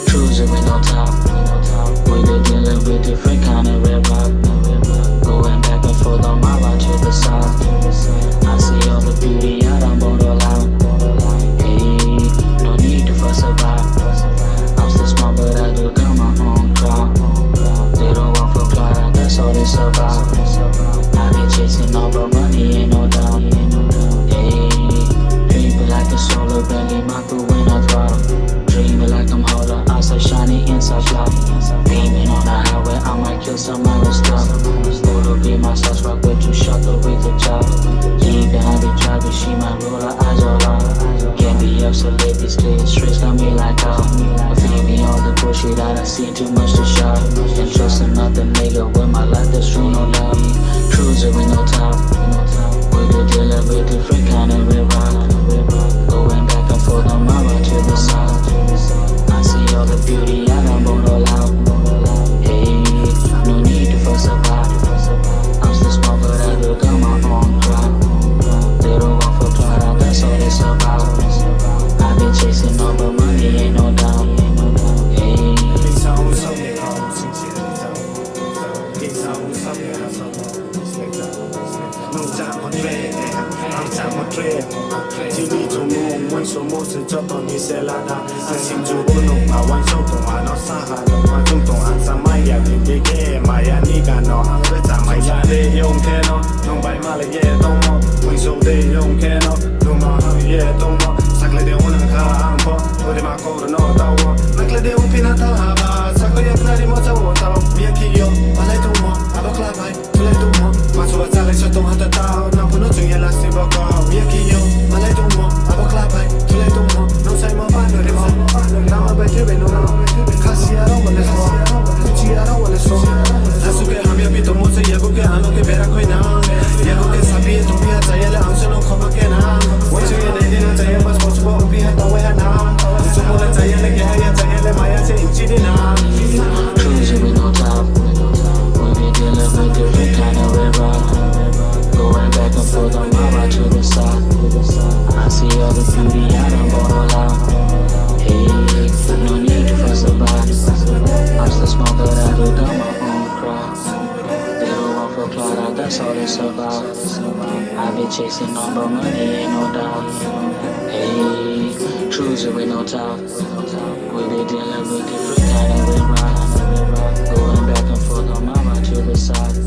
Cruising with no top. We been dealing with different kind of red rock. Going back and forth on my ride to the south. I see all the beauty out on borderline. Hey, no need to fuss about. I'm still smart, but I do got my own crowd. They don't want for clout, that's all it's about. I been chasing all but money, ain't no doubt. Hey, dreaming like a solar belly, my crew in a throttle. Dreaming like I'm harder, outside shiny, inside fly. Beaming on the highway, I might kill somebody stop. Photo be my sauce, rock with too short to with the job. Lean behind the driver, she might roll her eyes all out. Can't be up, so let these clear streets got me like out. Feed me all the bullshit, I done seen too much to shop. And trust another nigga with my life, that's true, no doubt. Cruising with no top. We been dealing with different kind of red rock. Going back and forth on my ride to the south. I see all the beauty, I done bought all out. Hey, no need to fuss about. I'm still small, but I do got my own crowd. They don't want for clout, that's all it's about. I been chasing all but money, ain't no doubt. Hey. Chỉ đi cho mong muốn số một sự cho tôi như sẽ là đã anh xin chú ôn nồng mà quan sâu tổng hòa nó xa hà đồng mà chung tổng anh xa mai ya đi đi ghé mà ya đi cả nó ăn với trả mày ya đi dùng thế nó nông bay mà lại yeah tông mò quan sâu đi dùng thế nó nông mà hơi yeah tông mò sắc lại đều nâng khá ăn phó tôi đi mà cô nó tao mò nâng lại đều pina thao hà bà sắc lại em đi mà tao tao bia kia mà lại tông mò à bác lại mày tôi lại tông mò mà số ra lại cho tông hạt tao nào cũng nó chừng là xin báo cáo bia kia mà lại tông mò à bác lại mày tôi lại tông mò nông say mà bán được mò nào mà bây giờ bên nó casi a roba le so cuci a roba le so asu ke ham ya pito mo se yago ke ano ke vera koi na yago ke sabi tu bi ha chaya le angse no khoma ke na wo che ne din na chaya bas mo bo bi ha ta we ha na so mo le chaya le ke ha ya chaya le maya se inchi din na Cruising with no top. We been dealing with different kind of red rock. Going back and forth on my ride to the south. I see all the beauty, I done bought all out. Hey, no need to fuss about. I'm still small, but I do got my own crowd. They don't want for clout, that's all it's about. I been chasing all but money, ain't no doubt. Hey, cruising with no top. We been dealing with different kind of red rock. Going back and forth on my ride to the south.